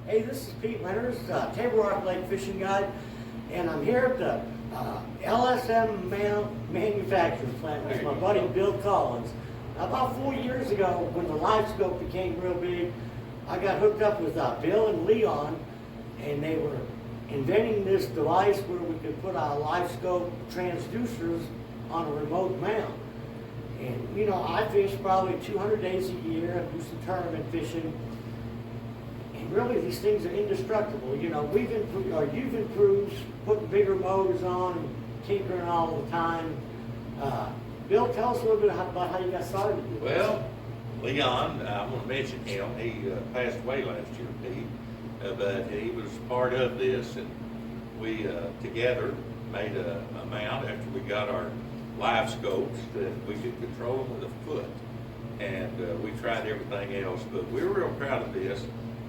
Hey, this is Pete Wenners, Table Rock Lake Fishing Guide, and I'm here at the LSMount manufacturing plant with my buddy Bill Collins. About 4 years ago, when the live scope became real big, I got hooked up with Bill and Leon, and they were inventing this device where we could put our live scope transducers on a remote mount. And you know, I fish probably 200 days a year, I do some tournament fishing. And really, these things are indestructible. You know, we've improved, or you've improved, putting bigger motors on and tinkering all the time. Bill, tell us a little bit about how you got started with this. Well, Leon, I'm going to mention him. He passed away last year, Pete, but he was part of this, and we together made a mount after we got our live scopes that we could control them with a foot. And we tried everything else, but we were real proud of this.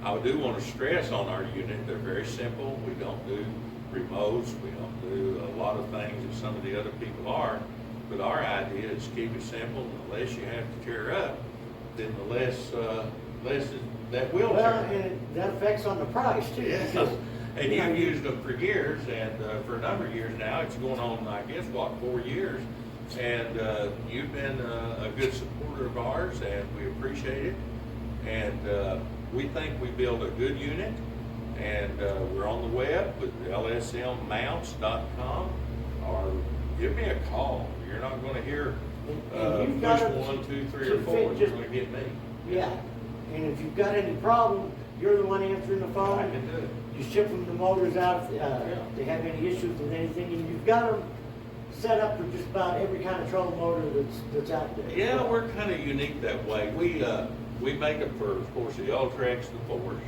I do want to stress on our unit, they're very simple. We don't do remotes. We don't do a lot of things that some of the other people are. But our idea is keep it simple. The less you have to tear up, then the less that will tear up. And that affects on the price too. Yeah. Because, And you've used them for years, and for a number of years now. It's going on, I guess, 4 years. And you've been a good supporter of ours, and we appreciate it. And we think we build a good unit, and we're on the web with LSMmounts.com, or give me a call. You're not going to hear and push 1, 2, 3, or 4. You're going to get me. Yeah, and if you've got any problem, you're the one answering the phone. I can do it. You ship them the motors out if they have any issues with anything, and you've got them set up for just about every kind of trolling motor that's out there. Yeah, we're kind of unique that way. We make them for, of course, the Ultrex, the Force,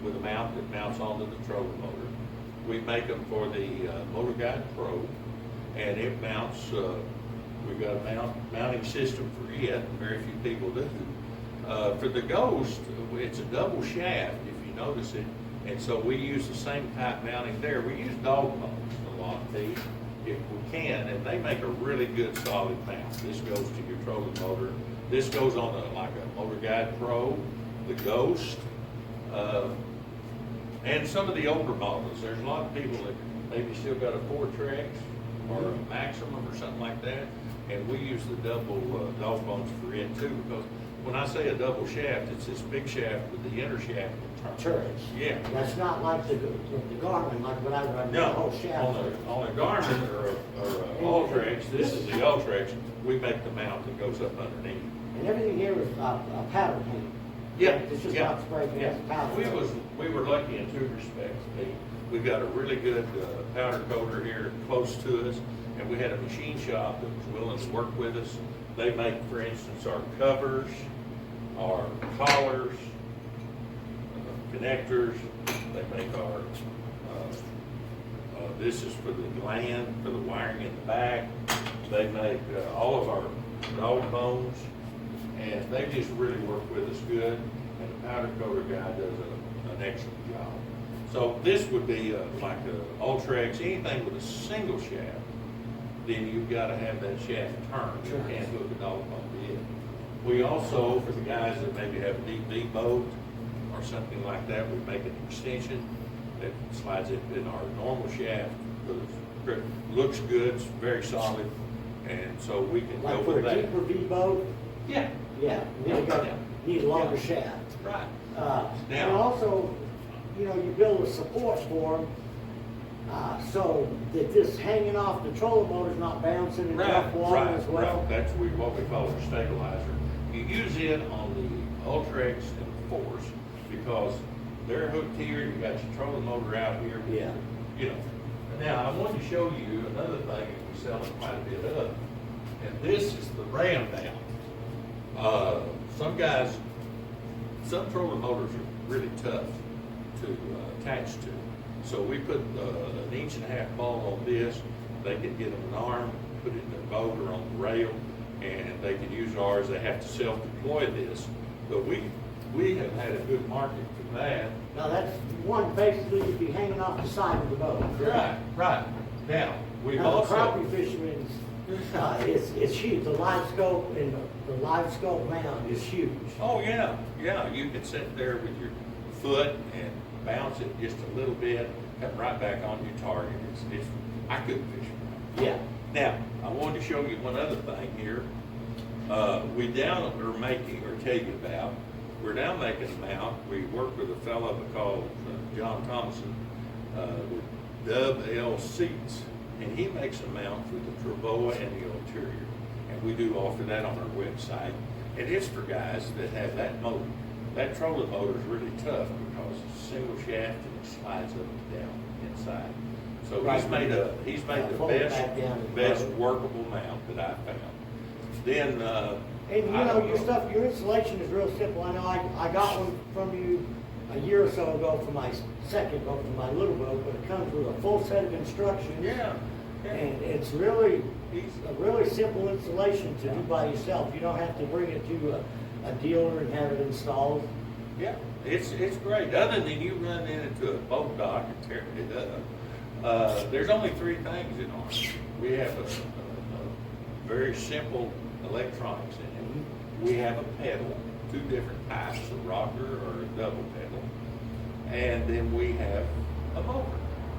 with a mount that mounts onto the trolling motor. We make them for the Motor Guide Pro, and it mounts. We've got a mounting system for it, and very few people do. For the Ghost, it's a double shaft, if you notice it, and so we use the same type mounting there. We use dog bones a lot of these, if we can, and they make a really good solid mount. This goes to your trolling motor. This goes on like a Motor Guide Pro, the Ghost, and some of the older models. There's a lot of people that maybe still got a Fortrex or a Maximum or something like that, and we use the double dog bones for it too, because when I say a double shaft, it's this big shaft with the inner shaft that turns. Yeah. That's not like the Garmin, like what I run, the whole shaft. On a Garmin or Ultrex, this is the Ultrex, we make the mount that goes up underneath. And everything here is a powder paint. Yeah. It's just yeah, not spray paint, it's powder. We were lucky in 2 respects, Pete. We've got a really good powder coater here close to us, and we had a machine shop that was willing to work with us. They make, for instance, our covers, our collars, connectors. They make our, this is for the gland, for the wiring in the back. They make all of our dog bones, and they just really work with us good. And the powder coater guy does an excellent job. So this would be like a Ultrex, anything with a single shaft, then you've got to have that shaft turned. You can't hook a dog bone to it. We also, for the guys that maybe have a deep V boat or something like that, we make an extension that slides it in our normal shaft. It looks good, it's very solid, and so we can Like go for with a that. deeper V boat? Yeah. Yeah, need a longer shaft. Right. And also, you know, you build a support for them, so that this hanging off the trolling motor is not bouncing and off water as well. Right. That's what we call a stabilizer. You use it on the Ultrex and the Force because they're hooked here. You got your trolling motor out here. Yeah. You know. Now I wanted to show you another thing that we're selling quite a bit of, and this is the ram mount. Some trolling motors are really tough to attach to. So we put an 1.5 inch ball on this. They can get them an arm, put it in their boat or on the rail, and they can use ours. They have to self-deploy this, but we have had a good market for that. Now that's one basically you'd be hanging off the side of the boat. Right. Now, we've Now, also... the crappie fishermen, it's huge. The live scope and the live scope mount is huge. Oh, yeah. You can sit there with your foot and bounce it just a little bit, come right back on your target. I couldn't fish it. Yeah. Now, I wanted to show you one other thing here. We down are making, or tell you about, we're now making a mount. We work with a fellow called John Thomason with Dub L Seats, and he makes a mount for the Travoa and the Ulterior. And we do offer that on our website. And it's for guys that have that motor. That trolling motor is really tough because it's a single shaft and it slides up and down inside. So Right. he's made the Fold it back down and best cover it. workable mount that I found. Then And you I know, don't your stuff, your installation is real simple. I know I got one from you a year or so ago for my second boat, for my little boat, but it comes with a full set of instructions. Yeah. And it's really Easy. a really simple installation to do by yourself. You don't have to bring it to a dealer and have it installed. Yeah, it's great. Other than you run into a boat dock and tear it up, there's only three things in ours. We have a very simple electronics in it. We have a pedal, two different types, a rocker or a double pedal, and then we have a motor,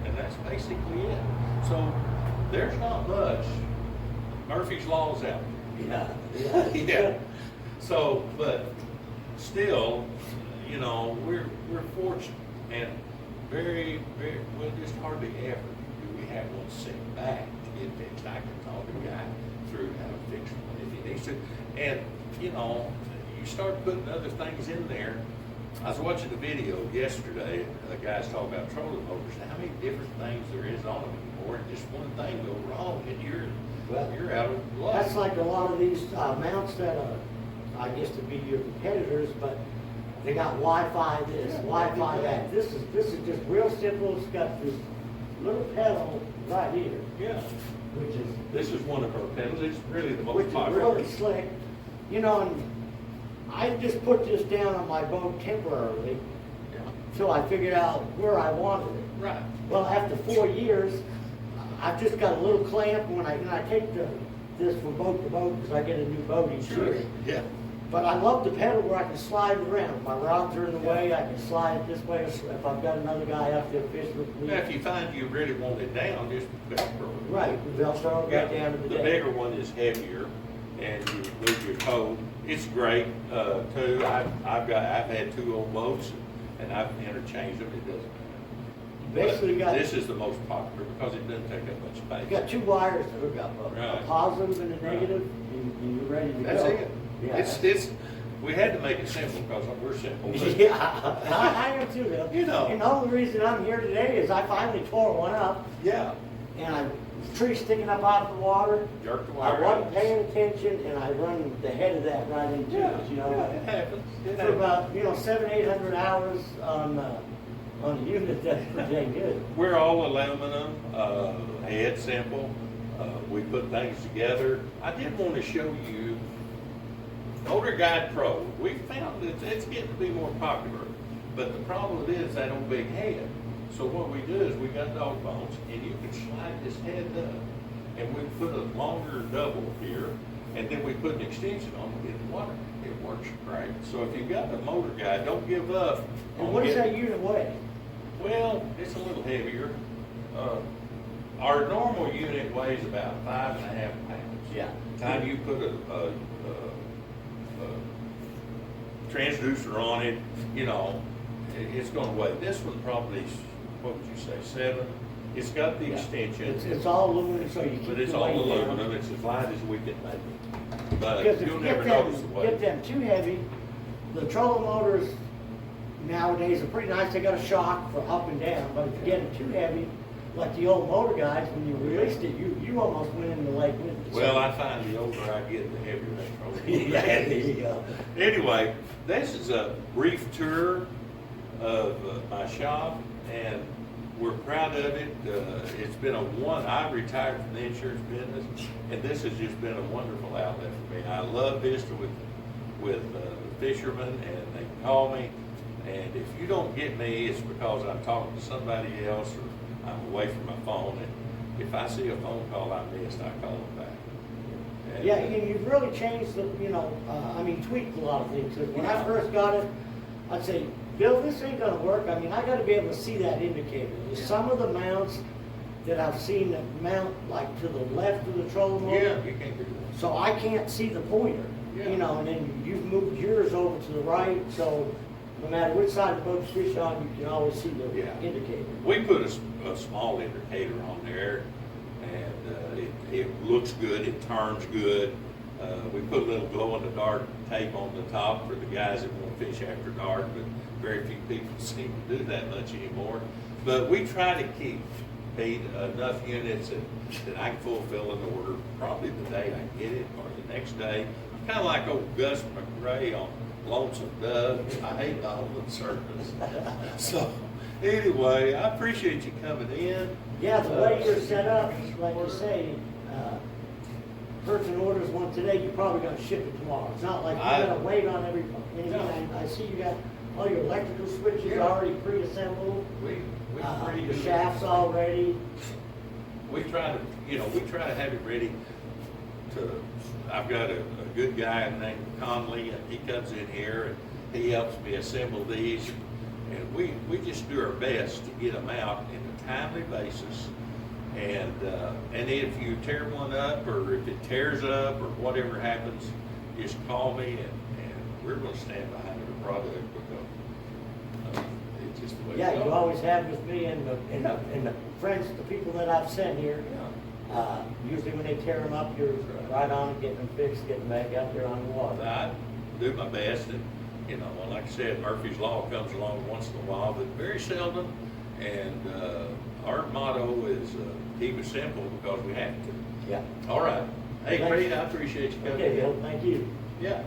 and that's basically it. So there's not much. Murphy's Law's out Yeah. there. Yeah. So, but still, you know, we're fortunate and very, well, just hardly ever do we have one sitting back to get fixed. I can talk a guy through how to fix one if he needs to. And, you know, you start putting other things in there. I was watching a video yesterday, the guys talking about trolling motors, and how many different things there is on them anymore, and just one thing go wrong and you're out of luck. That's like a lot of these mounts that are, I guess to be your competitors, but they got Wi-Fi this, Wi-Fi that. This is just real simple. It's got this little pedal right here, Yeah. which is This is one of our pedals. It's really the which most is popular. really slick. You know, and I just put this down on my boat temporarily Yeah. until I figured out where I wanted it. Right. Well, after 4 years, I've just got a little clamp when I take this from boat to boat because I get a new boat each Sure. year. Yeah. But I love the pedal where I can slide it around. If my rods are in the way, I can slide it this way. If I've got another guy up there fishing with me. Now, if you find you really want it down, just Velcro it. Right, they'll throw it right down to the The deck. bigger one is heavier, and you move your toe. It's great too. I've had two old boats, and I've interchanged them. It doesn't matter. Basically, But got this is the most popular because it doesn't take up much space. you got two wires to hook up, a Right. positive and a negative, and you're ready to That's go. it. Yeah. It's. We had to make it simple because we're simple. but- Yeah, I am too, Bill. You know. And the only reason I'm here today is I finally tore one up, Yeah. and I tree sticking up out of the water. Jerk the I wire wasn't out. paying attention, and I run the head of that right into Yeah, it, you know. yeah, it happens. It For happens. about, 700-800 hours on a unit, that's pretty dang good. We're all aluminum, head simple. We put things together. I did want to show you Motor Guide Pro. We found that it's getting to be more popular, but the problem is that old big head. So what we do is we got dog bones, and you can slide this head up, and we put a longer double here, and then we put an extension on it in water. It works great. So if you've got a motor guide, don't give up. And on what does getting- that unit weigh? Well, it's a little heavier. Our normal unit weighs about 5.5 pounds. Yeah. Time you put a transducer on it, it's gonna weigh. This one probably, what would you say, 7? It's got the Yeah. extension, It's all aluminum, so you keep but it's the all weight down. aluminum. It's as light as we can make it. But Because if you'll you never get notice the them, weight. get them too heavy, the trolling motors nowadays are pretty nice. They got a shock for up and down, but if you get them too heavy, like the old motor guides, when you released it, you almost went in the lake with it. Well, I find the older I get, the heavier that troll. Yeah, there you go. Anyway, this is a brief tour of my shop, and we're proud of it. It's been I retired from the insurance business, and this has just been a wonderful outlet for me. I love visiting with the fishermen, and they call me, and if you don't get me, it's because I'm talking to somebody else, or I'm away from my phone, and if I see a phone call I missed, I call them back. And, Yeah, and you've really changed tweaked a lot of things. 'Cause when I first got it, I'd say, Bill, this ain't gonna work. I mean, I gotta be able to see that indicator. There's some of the mounts that I've seen that mount like to the left of the trolling motor. Yeah, you can't do that. So I can't see the pointer, Yeah. you know, and then you've moved yours over to the right, so no matter which side of the boat you fish on, you can always see the Yeah. indicator. We put a small indicator on there, and it looks good, it turns good. We put a little glow-in-the-dark tape on the top for the guys that won't fish after dark, but very few people seem to do that much anymore. But we try to keep, Pete, enough units that I can fulfill an order probably the day I get it or the next day. Kind of like old Gus McRae on Lonesome Dove. I hate Donald service. So anyway, I appreciate you coming in. Yeah, the way you're set up, like you say, person orders one today, you're probably gonna ship it tomorrow. It's not like you're gonna wait on anything. I see you got all your electrical switches already pre-assembled. We The shafts already. We try to have it ready to, I've got a good guy named Conley, and he comes in here and he helps me assemble these. And we just do our best to get them out in a timely basis. And if you tear one up, or if it tears up, or whatever happens, just call me, and we're gonna stand behind the product, because it's just the way it Yeah, goes. you always have with me and the friends, the people that I've sent here. Usually when they tear them up, you're right on it, getting them fixed, getting them back out there on the water. I do my best, and, like I said, Murphy's Law comes along once in a while, but very seldom. And our motto is keep it simple, because we have to. Yeah. All right. Hey, Thanks. Pete, I appreciate you coming Okay, in. Bill, thank you. Yeah.